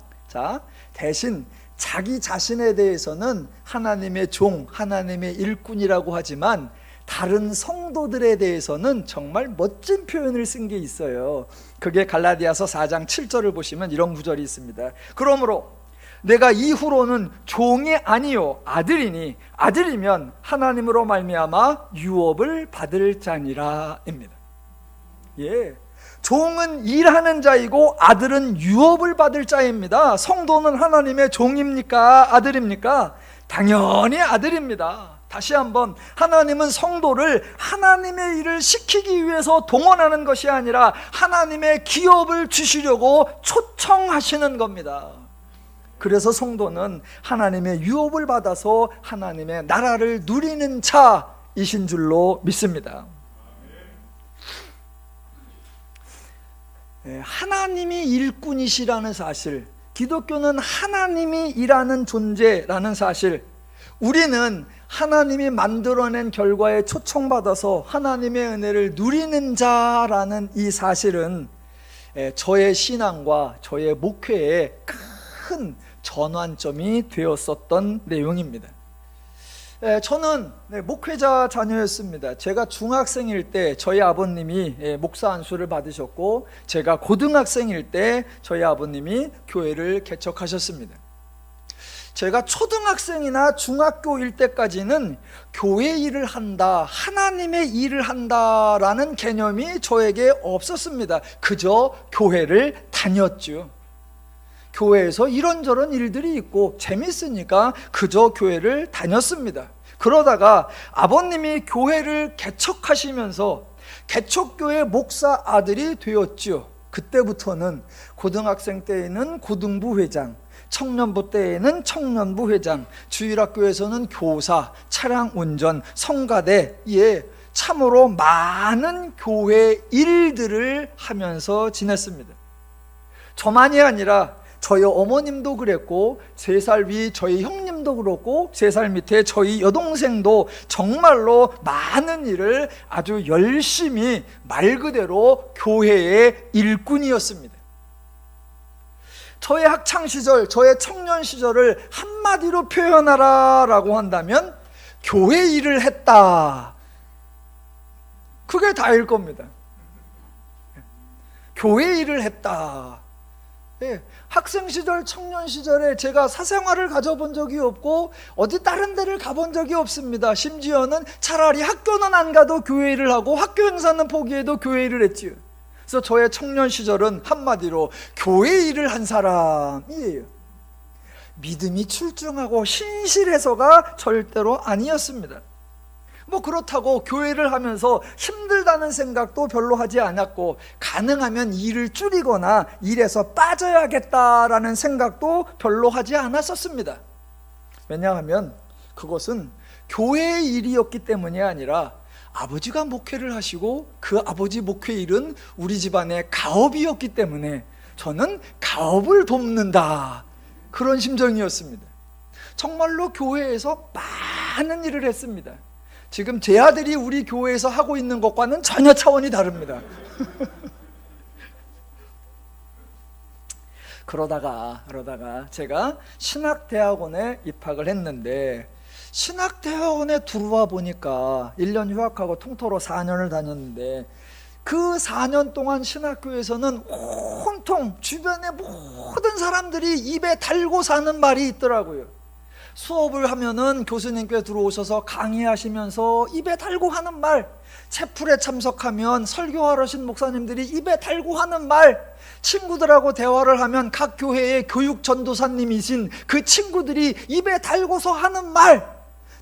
대신 자기 자신에 대해서는 하나님의 종, 하나님의 일꾼이라고 하지만 다른 성도들에 대해서는 정말 멋진 표현을 쓴 게 있어요. 그게 갈라디아서 4장 7절을 보시면 이런 구절이 있습니다. 그러므로 내가 이후로는 종이 아니요 아들이니 아들이면 하나님으로 말미암아 유업을 받을 자니라입니다. 예, 종은 일하는 자이고 아들은 유업을 받을 자입니다. 성도는 하나님의 종입니까? 아들입니까? 당연히 아들입니다. 다시 한번, 하나님은 성도를 하나님의 일을 시키기 위해서 동원하는 것이 아니라 하나님의 기업을 주시려고 초청하시는 겁니다. 그래서 성도는 하나님의 유업을 받아서 하나님의 나라를 누리는 자이신 줄로 믿습니다. 하나님이 일꾼이시라는 사실, 기독교는 하나님이 일하는 존재라는 사실, 우리는 하나님이 만들어낸 결과에 초청받아서 하나님의 은혜를 누리는 자라는 이 사실은 저의 신앙과 저의 목회에 큰 전환점이 되었었던 내용입니다. 저는 목회자 자녀였습니다. 제가 중학생일 때 저희 아버님이 목사 안수를 받으셨고, 제가 고등학생일 때 저희 아버님이 교회를 개척하셨습니다. 제가 초등학생이나 중학교일 때까지는 교회 일을 한다, 하나님의 일을 한다라는 개념이 저에게 없었습니다. 그저 교회를 다녔죠. 교회에서 이런저런 일들이 있고 재밌으니까 그저 교회를 다녔습니다. 그러다가 아버님이 교회를 개척하시면서 개척교회 목사 아들이 되었죠. 그때부터는 고등학생 때에는 고등부 회장, 청년부 때에는 청년부 회장, 주일학교에서는 교사, 차량 운전, 성가대, 참으로 많은 교회 일들을 하면서 지냈습니다. 저만이 아니라 저희 어머님도 그랬고, 3살 위 저희 형님도 그렇고, 3살 밑에 저희 여동생도 정말로 많은 일을 아주 열심히 말 그대로 교회의 일꾼이었습니다. 저의 학창시절, 저의 청년시절을 한마디로 표현하라라고 한다면 교회 일을 했다, 그게 다일 겁니다. 교회 일을 했다. 학생시절, 청년시절에 제가 사생활을 가져본 적이 없고 어디 다른 데를 가본 적이 없습니다. 심지어는 차라리 학교는 안 가도 교회 일을 하고 학교 행사는 포기해도 교회 일을 했지요. 그래서 저의 청년시절은 한마디로 교회 일을 한 사람이에요. 믿음이 출중하고 신실해서가 절대로 아니었습니다. 그렇다고 교회를 하면서 힘들다는 생각도 별로 하지 않았고, 가능하면 일을 줄이거나 일에서 빠져야겠다라는 생각도 별로 하지 않았었습니다. 왜냐하면 그것은 교회의 일이었기 때문이 아니라 아버지가 목회를 하시고 그 아버지 목회 일은 우리 집안의 가업이었기 때문에 저는 가업을 돕는다, 그런 심정이었습니다. 정말로 교회에서 많은 일을 했습니다. 지금 제 아들이 우리 교회에서 하고 있는 것과는 전혀 차원이 다릅니다. 그러다가 제가 신학대학원에 입학을 했는데, 신학대학원에 들어와 보니까 1년 휴학하고 통틀어 4년을 다녔는데, 그 4년 동안 신학교에서는 온통 주변의 모든 사람들이 입에 달고 사는 말이 있더라고요. 수업을 하면은 교수님께 들어오셔서 강의하시면서 입에 달고 하는 말, 채플에 참석하면 설교하러 오신 목사님들이 입에 달고 하는 말, 친구들하고 대화를 하면 각 교회의 교육 전도사님이신 그 친구들이 입에 달고서 하는 말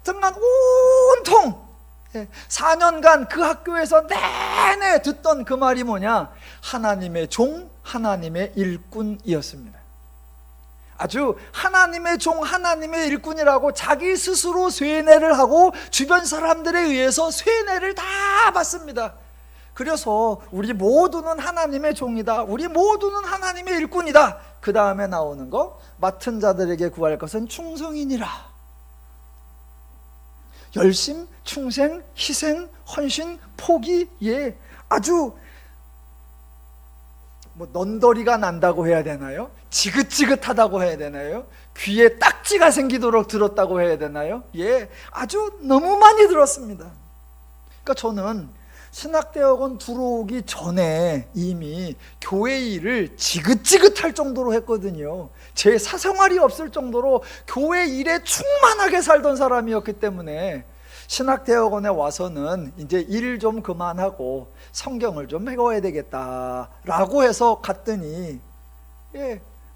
등간 온통 4년간 그 학교에서 내내 듣던 그 말이 뭐냐? 하나님의 종, 하나님의 일꾼이었습니다. 아주 하나님의 종, 하나님의 일꾼이라고 자기 스스로 쇠뇌를 하고 주변 사람들에 의해서 쇠뇌를 다 받습니다. 그래서 우리 모두는 하나님의 종이다, 우리 모두는 하나님의 일꾼이다. 그 다음에 나오는 거, 맡은 자들에게 구할 것은 충성이니라. 열심, 충생, 희생, 헌신, 포기, 아주 넌더리가 난다고 해야 되나요? 지긋지긋하다고 해야 되나요? 귀에 딱지가 생기도록 들었다고 해야 되나요? 아주 너무 많이 들었습니다. 그러니까 저는 신학대학원 들어오기 전에 이미 교회 일을 지긋지긋할 정도로 했거든요. 제 사생활이 없을 정도로 교회 일에 충만하게 살던 사람이었기 때문에 신학대학원에 와서는 이제 일 좀 그만하고 성경을 좀 배워야 되겠다라고 해서 갔더니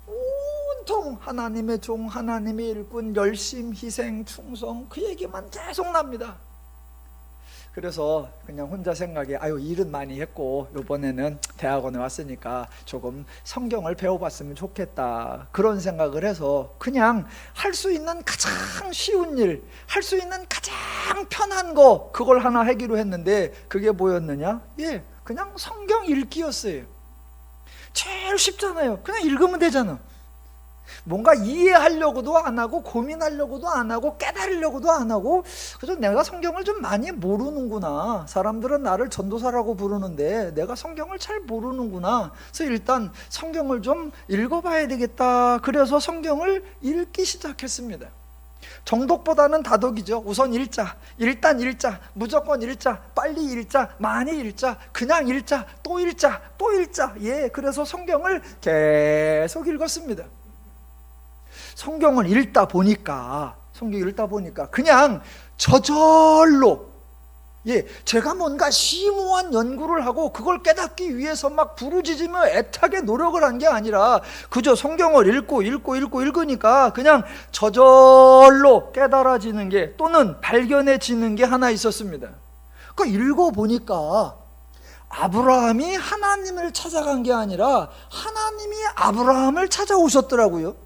온통 하나님의 종, 하나님의 일꾼, 열심, 희생, 충성, 그 얘기만 계속 납니다. 그래서 그냥 혼자 생각에 일은 많이 했고 이번에는 대학원에 왔으니까 조금 성경을 배워봤으면 좋겠다, 그런 생각을 해서 그냥 할 수 있는 가장 쉬운 일, 할 수 있는 가장 편한 거, 그걸 하나 하기로 했는데 그게 뭐였느냐? 그냥 성경 읽기였어요. 제일 쉽잖아요. 그냥 읽으면 되잖아. 뭔가 이해하려고도 안 하고 고민하려고도 안 하고 깨달으려고도 안 하고, 그래서 내가 성경을 좀 많이 모르는구나, 사람들은 나를 전도사라고 부르는데 내가 성경을 잘 모르는구나, 그래서 일단 성경을 좀 읽어봐야 되겠다, 그래서 성경을 읽기 시작했습니다. 정독보다는 다독이죠. 우선 읽자, 일단 읽자, 무조건 읽자, 빨리 읽자, 많이 읽자, 그냥 읽자, 또 읽자, 또 읽자. 예, 그래서 성경을 계속 읽었습니다. 성경을 읽다 보니까 그냥 저절로, 예, 제가 뭔가 심오한 연구를 하고 그걸 깨닫기 위해서 막 부르짖으며 애타게 노력을 한 게 아니라 그저 성경을 읽으니까 그냥 저절로 깨달아지는 게, 또는 발견해지는 게 하나 있었습니다. 그 읽어보니까 아브라함이 하나님을 찾아간 게 아니라 하나님이 아브라함을 찾아오셨더라고요.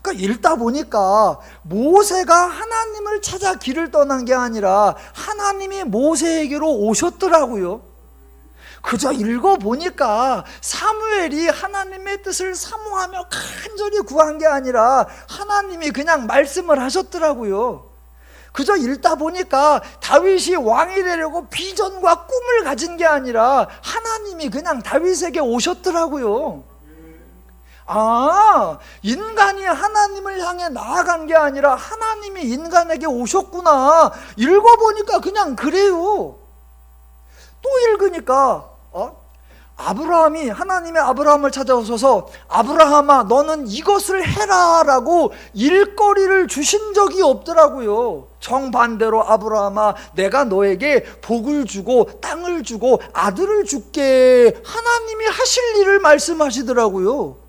그러니까 읽다 보니까 모세가 하나님을 찾아 길을 떠난 게 아니라 하나님이 모세에게로 오셨더라고요. 그저 읽어보니까 사무엘이 하나님의 뜻을 사모하며 간절히 구한 게 아니라 하나님이 그냥 말씀을 하셨더라고요. 그저 읽다 보니까 다윗이 왕이 되려고 비전과 꿈을 가진 게 아니라 하나님이 그냥 다윗에게 오셨더라고요. 아, 인간이 하나님을 향해 나아간 게 아니라 하나님이 인간에게 오셨구나. 읽어보니까 그냥 그래요. 또 읽으니까 아브라함이, 하나님의 아브라함을 찾아오셔서 아브라함아 너는 이것을 해라 라고 일거리를 주신 적이 없더라고요. 정반대로 아브라함아 내가 너에게 복을 주고 땅을 주고 아들을 줄게, 하나님이 하실 일을 말씀하시더라고요.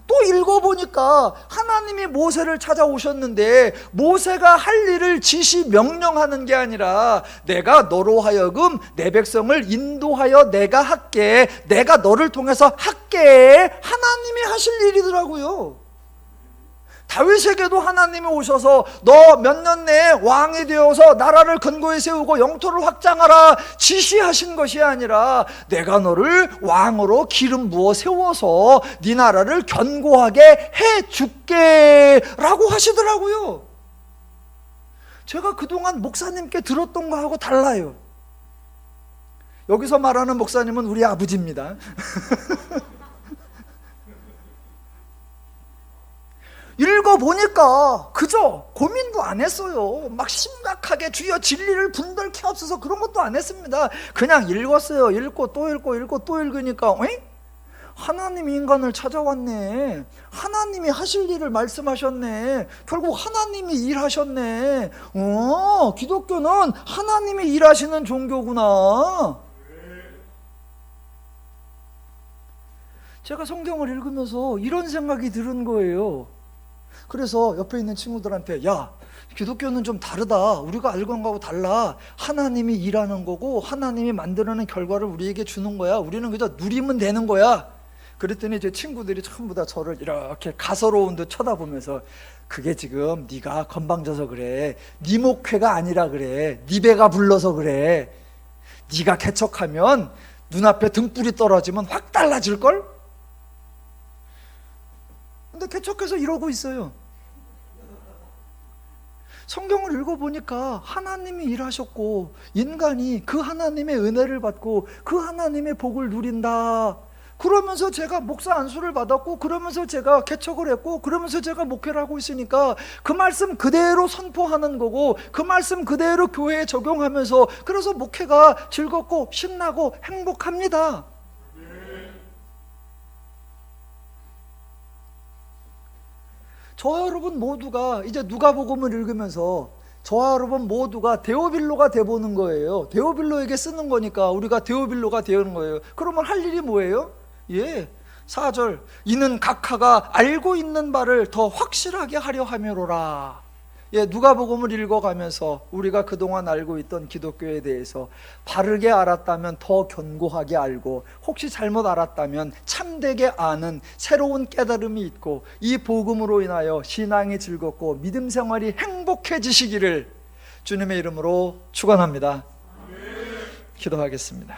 또 읽어보니까 하나님이 모세를 찾아오셨는데 모세가 할 일을 지시 명령하는 게 아니라 내가 너로 하여금 내 백성을 인도하여 내가 할게, 내가 너를 통해서 할게, 하나님이 하실 일이더라고요. 다윗에게도 하나님이 오셔서 너 몇 년 내에 왕이 되어서 나라를 근거에 세우고 영토를 확장하라 지시하신 것이 아니라 내가 너를 왕으로 기름 부어 세워서 네 나라를 견고하게 해줄게 라고 하시더라고요. 제가 그동안 목사님께 들었던 거하고 달라요. 여기서 말하는 목사님은 우리 아버지입니다. 읽어보니까 그저 고민도 안 했어요. 막 심각하게 주여 진리를 분별케 하옵소서 그런 것도 안 했습니다. 그냥 읽었어요. 읽고 또 읽으니까 하나님이 인간을 찾아왔네, 하나님이 하실 일을 말씀하셨네, 결국 하나님이 일하셨네. 기독교는 하나님이 일하시는 종교구나. 제가 성경을 읽으면서 이런 생각이 드는 거예요. 그래서 옆에 있는 친구들한테 야, 기독교는 좀 다르다, 우리가 알던 거하고 달라, 하나님이 일하는 거고 하나님이 만들어낸 결과를 우리에게 주는 거야, 우리는 그저 누리면 되는 거야. 그랬더니 제 친구들이 전부 다 저를 이렇게 가소로운 듯 쳐다보면서 그게 지금 네가 건방져서 그래, 네 목회가 아니라 그래, 네 배가 불러서 그래, 네가 개척하면 눈앞에 등불이 떨어지면 확 달라질걸? 근데 개척해서 이러고 있어요. 성경을 읽어보니까 하나님이 일하셨고 인간이 그 하나님의 은혜를 받고 그 하나님의 복을 누린다. 그러면서 제가 목사 안수를 받았고 그러면서 제가 개척을 했고 그러면서 제가 목회를 하고 있으니까 그 말씀 그대로 선포하는 거고 그 말씀 그대로 교회에 적용하면서 그래서 목회가 즐겁고 신나고 행복합니다. 저와 여러분 모두가 이제 누가복음을 읽으면서 저와 여러분 모두가 데오빌로가 돼보는 거예요. 데오빌로에게 쓰는 거니까 우리가 데오빌로가 되는 거예요. 그러면 할 일이 뭐예요? 4절 이는 각하가 알고 있는 바를 더 확실하게 하려 함이로라. 누가복음을 읽어가면서 우리가 그동안 알고 있던 기독교에 대해서 바르게 알았다면 더 견고하게 알고, 혹시 잘못 알았다면 참되게 아는 새로운 깨달음이 있고, 이 복음으로 인하여 신앙이 즐겁고 믿음 생활이 행복해지시기를 주님의 이름으로 축원합니다. 기도하겠습니다.